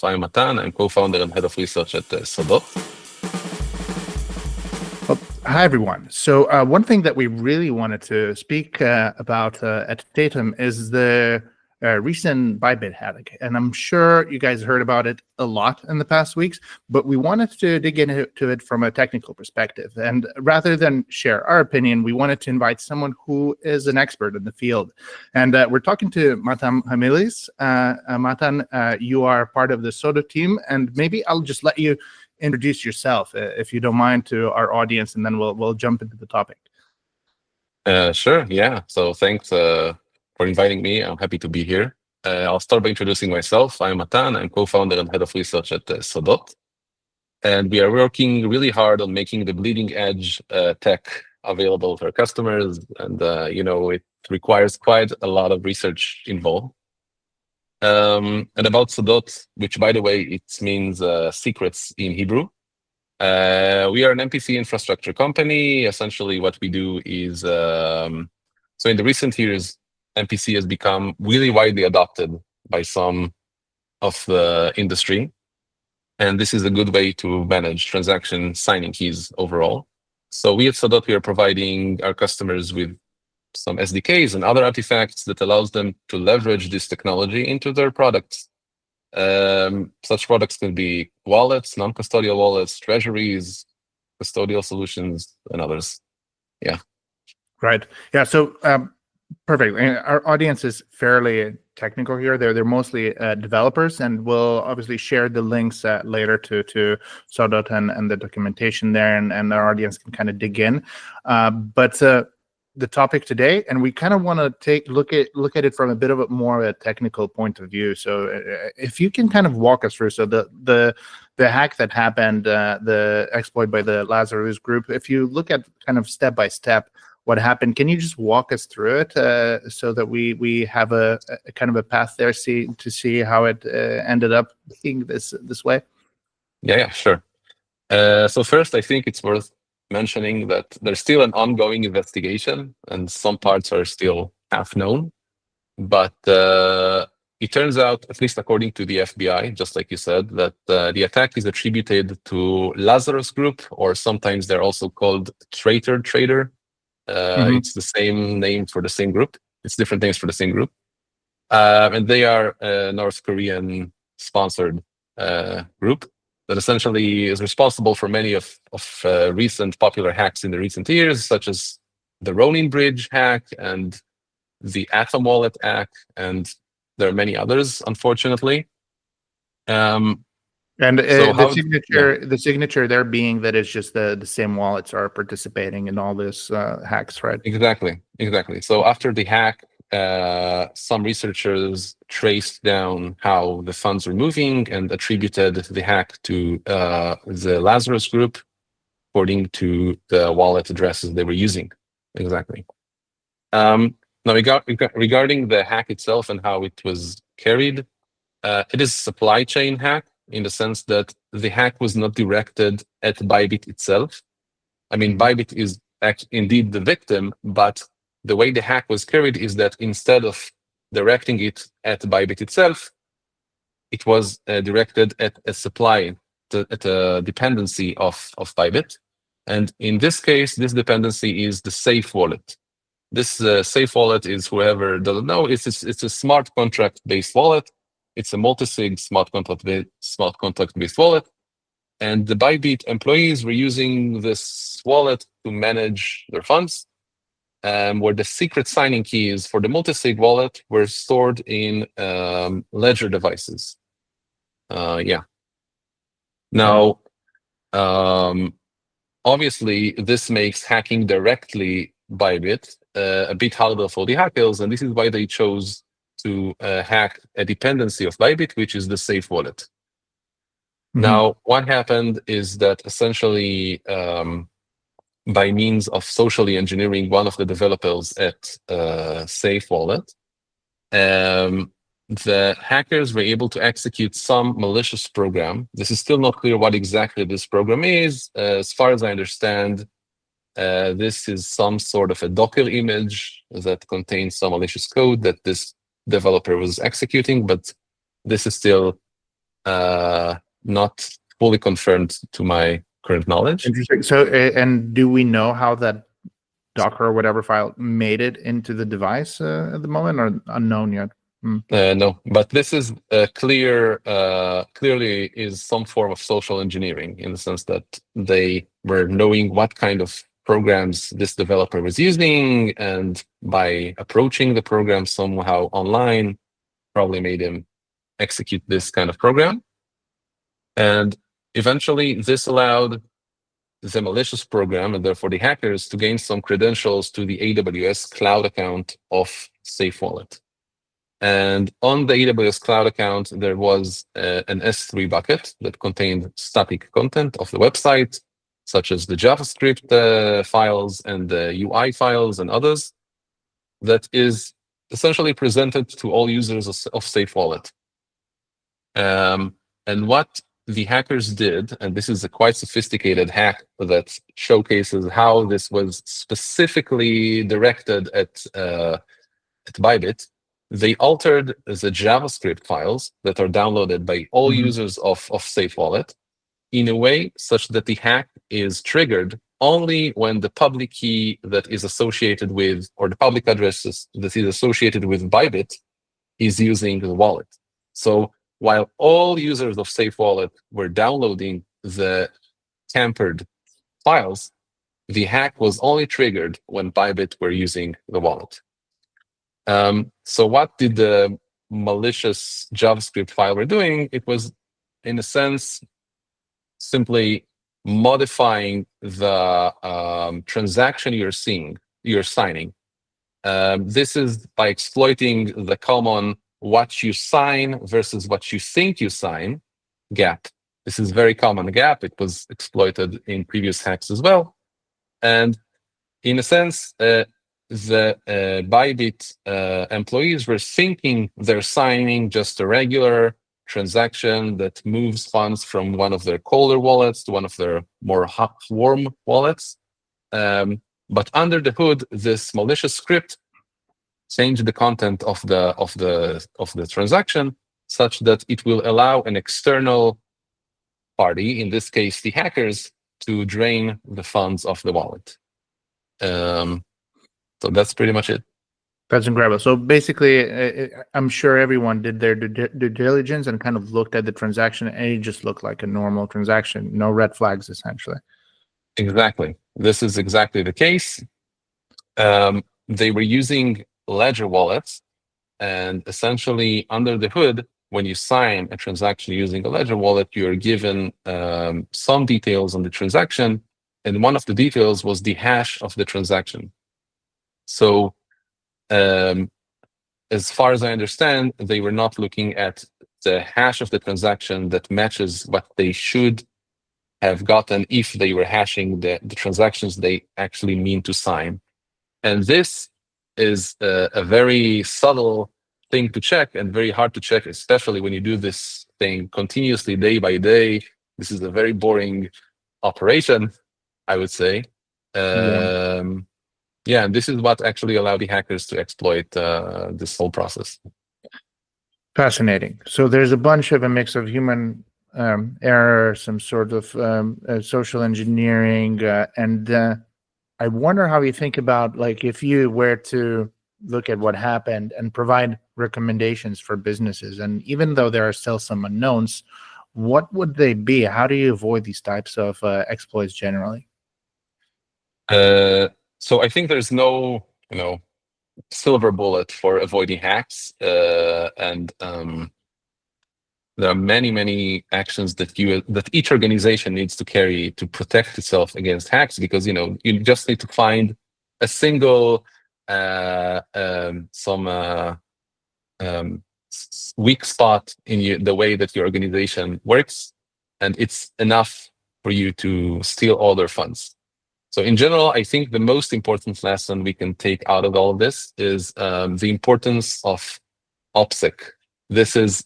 So I'm Matan. I'm co-founder and head of research at Sodot. Well, hi, everyone. So one thing that we really wanted to speak about at Tatum is the recent Bybit hack. And I'm sure you guys heard about it a lot in the past weeks, but we wanted to dig into it from a technical perspective. And rather than share our opinion, we wanted to invite someone who is an expert in the field. And we're talking to Matan Hamilis. Matan, you are part of the Sodot team, and maybe I'll just let you introduce yourself, if you don't mind, to our audience, and then we'll jump into the topic. Sure, yeah. So thanks for inviting me. I'm happy to be here. I'll start by introducing myself. I'm Matan. I'm co-founder and head of research at Sodot. And we are working really hard on making the bleeding edge tech available to our customers. And, it requires quite a lot of research involved. And about Sodot, which, by the way, it means secrets in Hebrew. We are an MPC infrastructure company. Essentially, what we do is, so in the recent years, MPC has become really widely adopted by some of the industry. And this is a good way to manage transaction signing keys overall. So we at Sodot, we are providing our customers with some SDKs and other artifacts that allows them to leverage this technology into their products. Such products can be wallets, non-custodial wallets, treasuries, custodial solutions, and others. Yeah. Right. Yeah. So perfect. And our audience is fairly technical here. They're mostly developers, and we'll obviously share the links later to Sodot and the documentation there, and our audience can kind of dig in. But the topic today, and we kind of want to look at it from a bit of a more a technical point of view. So if you can kind of walk us through, so the hack that happened, the exploit by the Lazarus group, if you look at kind of step by step what happened, can you just walk us through it so that we have a kind of a path there, to see how it ended up being this way? Yeah, sure. So first, I think it's worth mentioning that there's still an ongoing investigation and some parts are still half known. But it turns out, at least according to the FBI, just like you said, that the attack is attributed to Lazarus Group, or sometimes they're also called Traitor Trader. It's the same name for the same group. It's different names for the same group. And they are a North Korean sponsored group that essentially is responsible for many of recent popular hacks in the recent years, such as the Ronin Bridge hack and the Atom Wallet hack, and there are many others, unfortunately. And the signature there being that it's just the same wallets are participating in all this hacks, right? Exactly. So after the hack, some researchers traced down how the funds were moving and attributed the hack to the Lazarus group, according to the wallet addresses they were using. Exactly. Now, regarding the hack itself and how it was carried, it is a supply chain hack in the sense that the hack was not directed at Bybit itself. I mean, Bybit is indeed the victim, but the way the hack was carried is that instead of directing it at Bybit itself, it was directed at a supply, at a dependency of Bybit. And in this case, this dependency is the safe wallet. This safe wallet is, whoever doesn't know, it's a smart contract-based wallet. It's a multi-sig smart contract-based wallet. And the Bybit employees were using this wallet to manage their funds, where the secret signing keys for the multi-sig wallet were stored in ledger devices. Now, obviously, this makes hacking directly Bybit a bit harder for the hackers, and this is why they chose to hack a dependency of Bybit, which is the safe wallet. Now, what happened is that essentially, by means of socially engineering one of the developers at Safe Wallet, the hackers were able to execute some malicious program. This is still not clear what exactly this program is. As far as I understand, this is some sort of a Docker image that contains some malicious code that this developer was executing, but this is still not fully confirmed to my current knowledge. Interesting. So, and do we know how that Docker or whatever file made it into the device at the moment, or unknown yet? No, but this is clearly is some form of social engineering, in the sense that they were knowing what kind of programs this developer was using, and by approaching the program somehow online, probably made him execute this kind of program. And eventually this allowed the malicious program, and therefore the hackers, to gain some credentials to the AWS cloud account of SafeWallet. And on the AWS cloud account, there was an S3 bucket that contained static content of the website, such as the JavaScript files and the UI files and others, that is essentially presented to all users of SafeWallet. And what the hackers did, and this is a quite sophisticated hack that showcases how this was specifically directed at Bybit, they altered the JavaScript files that are downloaded by all users of SafeWallet in a way such that the hack is triggered only when the public key that is associated with, or the public address that is associated with Bybit is using the wallet. So while all users of SafeWallet were downloading the tampered files, the hack was only triggered when Bybit were using the wallet. So what did the malicious JavaScript file were doing? It was, in a sense, simply modifying the transaction you're signing. This is by exploiting the common what you sign versus what you think you sign gap. This is very common gap. It was exploited in previous hacks as well. And in a sense, the Bybit employees were thinking they're signing just a regular transaction that moves funds from one of their colder wallets to one of their more warm wallets. But under the hood, this malicious script changed the content of the transaction such that it will allow an external party, in this case the hackers, to drain the funds of the wallet. So that's pretty much it. That's incredible. So basically, I'm sure everyone did their due diligence and kind of looked at the transaction, and it just looked like a normal transaction, no red flags, essentially. Exactly. This is exactly the case. They were using ledger wallets, and essentially under the hood, when you sign a transaction using a ledger wallet, you're given some details on the transaction, and one of the details was the hash of the transaction. So as far as I understand, they were not looking at the hash of the transaction that matches what they should have gotten if they were hashing the transactions they actually mean to sign. And this is a very subtle thing to check and very hard to check, especially when you do this thing continuously day by day. This is a very boring operation, I would say. Yeah, and this is what actually allowed the hackers to exploit this whole process. Fascinating. So there's a bunch of a mix of human error, some sort of social engineering, and I wonder how you think about, like, if you were to look at what happened and provide recommendations for businesses, and even though there are still some unknowns, what would they be? How do you avoid these types of exploits generally? So I think there's no, silver bullet for avoiding hacks, and there are many actions that each organization needs to carry to protect itself against hacks, because you just need to find a single weak spot in the way that your organization works, and it's enough for you to steal all their funds. So in general, I think the most important lesson we can take out of all of this is the importance of OPSEC. This is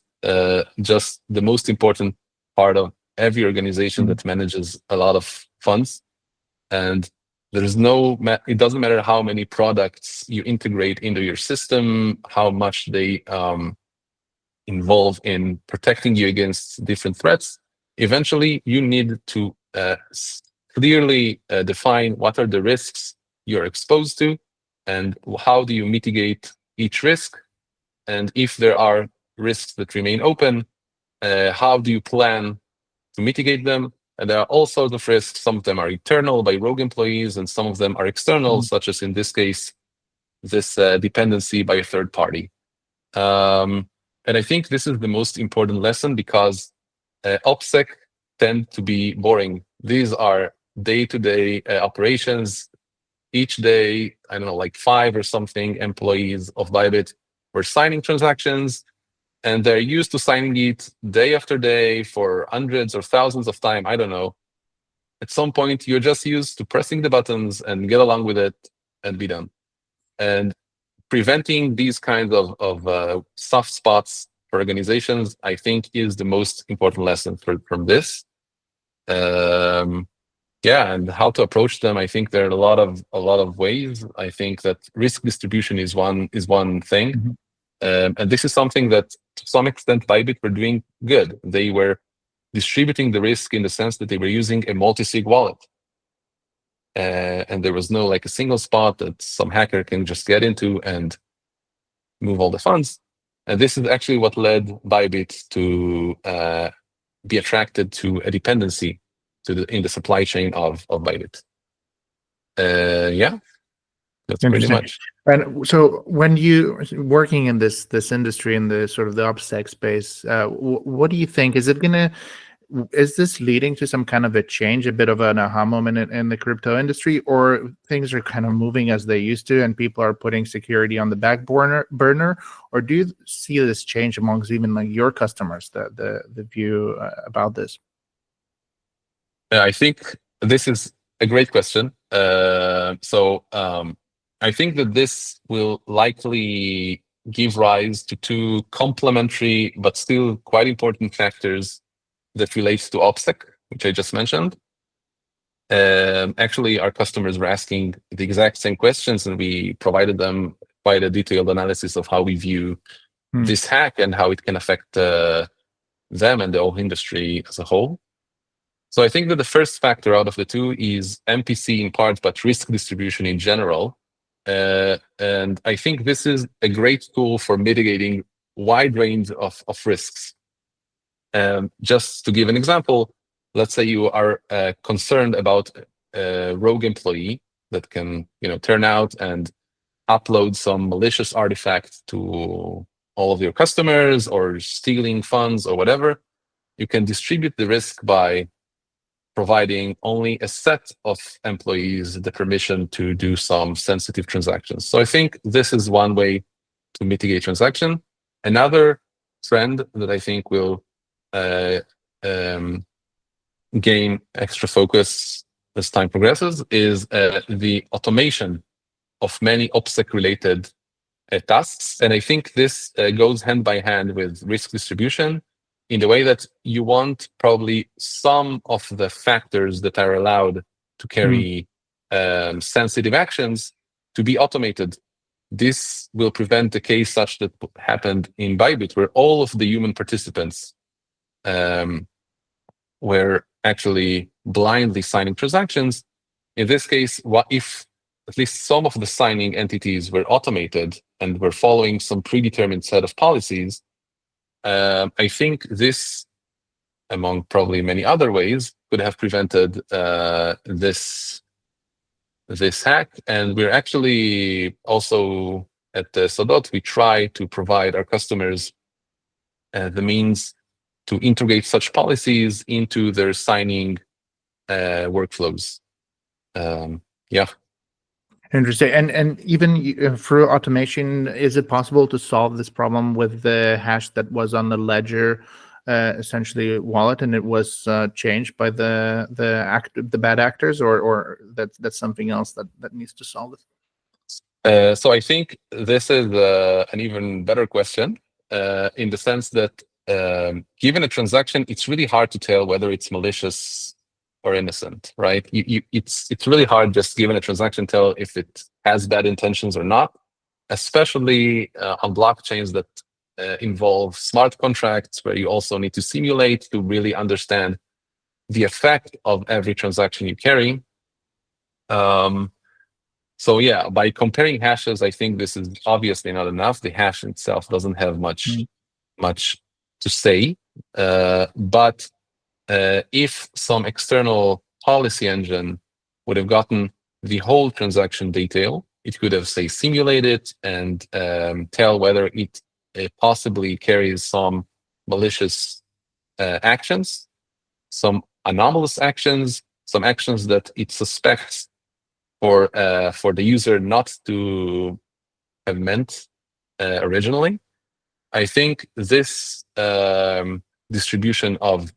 just the most important part of every organization that manages a lot of funds. And it doesn't matter how many products you integrate into your system, how much they involved in protecting you against different threats, eventually you need to clearly define what are the risks you're exposed to and how do you mitigate each risk. And if there are risks that remain open, how do you plan to mitigate them? And there are all sorts of risks. Some of them are internal by rogue employees, and some of them are external, such as in this case, this dependency by a third party. And I think this is the most important lesson because OPSEC tend to be boring. These are day-to-day operations. Each day, I don't know, like 5 or something employees of Bybit were signing transactions, and they're used to signing it day after day for hundreds or thousands of time. I don't know. At some point, you're just used to pressing the buttons and get along with it and be done. And preventing these kinds of soft spots for organizations, I think, is the most important lesson from this. Yeah, and how to approach them. I think there are a lot of ways. I think that risk distribution is one thing. And this is something that, to some extent, Bybit were doing good. They were distributing the risk in the sense that they were using a multi-sig wallet. And there was no like a single spot that some hacker can just get into and move all the funds. And this is actually what led Bybit to be attracted to a dependency in the supply chain of Bybit. Yeah. That's pretty much. And so, when you working in this industry in the sort of the OPSEC space, what do you think? Is this leading to some kind of a change, a bit of an aha moment in the crypto industry, or things are kind of moving as they used to, and people are putting security on the back burner? Or do you see this change amongst even like your customers, the view about this? I think this is a great question. I think that this will likely give rise to 2 complementary but still quite important factors that relates to OPSEC, which I just mentioned. Actually, our customers were asking the exact same questions, and we provided them quite a detailed analysis of how we view this hack and how it can affect them and the whole industry as a whole. So I think that the first factor out of the 2 is MPC in part, but risk distribution in general. And I think this is a great tool for mitigating wide range of risks. Just to give an example, let's say you are concerned about a rogue employee that can, turn out and upload some malicious artifact to all of your customers or stealing funds or whatever. You can distribute the risk by providing only a set of employees the permission to do some sensitive transactions. So I think this is one way to mitigate transaction. Another trend that I think will gain extra focus as time progresses is the automation of many OPSEC-related tasks. And I think this goes hand by hand with risk distribution in the way that you want probably some of the factors that are allowed to carry sensitive actions to be automated. This will prevent a case such that happened in Bybit, where all of the human participants were actually blindly signing transactions. In this case, what if at least some of the signing entities were automated and were following some predetermined set of policies? I think this, among probably many other ways, could have prevented this hack. And we're actually also at the Sodot, we try to provide our customers the means to integrate such policies into their signing workflows. Yeah. Interesting. And even through automation, is it possible to solve this problem with the hash that was on the ledger, essentially wallet, and it was changed by the bad actors, or that's something else that needs to solve it? So I think this is an even better question in the sense that given a transaction, it's really hard to tell whether it's malicious or innocent, right? It's really hard just given a transaction tell if it has bad intentions or not, especially on blockchains that involve smart contracts where you also need to simulate to really understand the effect of every transaction you carry. So yeah, by comparing hashes, I think this is obviously not enough. The hash itself doesn't have much to say. But if some external policy engine would have gotten the whole transaction detail, it could have, say, simulated and tell whether it possibly carries some malicious actions, some anomalous actions, some actions that it suspects for the user not to have meant originally. I think this distribution of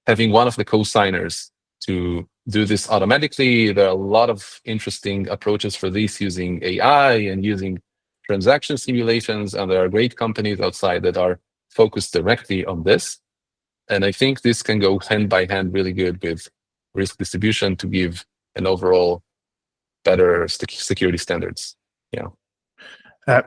having one of the co-signers to do this automatically, there are a lot of interesting approaches for this using AI and using transaction simulations, and there are great companies outside that are focused directly on this. And I think this can go hand by hand really good with risk distribution to give an overall better security standards. Yeah.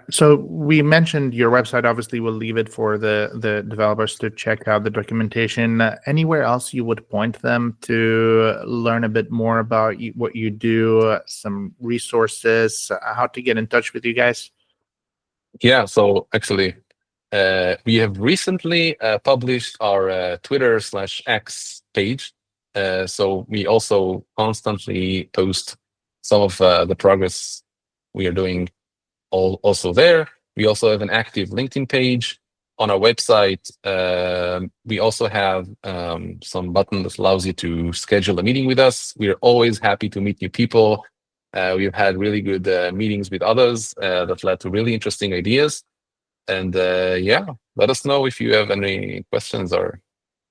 So we mentioned your website. Obviously, we'll leave it for the developers to check out the documentation. Anywhere else you would point them to learn a bit more about what you do, some resources, how to get in touch with you guys? Yeah, so actually, we have recently published our Twitter/X page. So we also constantly post some of the progress we are doing also there. We also have an active LinkedIn page. On our website, we also have some button that allows you to schedule a meeting with us. We're always happy to meet new people. We've had really good meetings with others that led to really interesting ideas. And yeah, let us know if you have any questions, or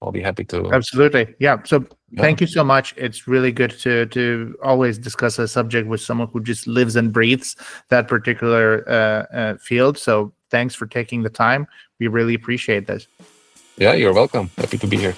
I'll be happy to. Absolutely. Yeah. So thank you so much. It's really good to always discuss a subject with someone who just lives and breathes that particular field. So thanks for taking the time. We really appreciate this. Yeah, you're welcome. Happy to be here.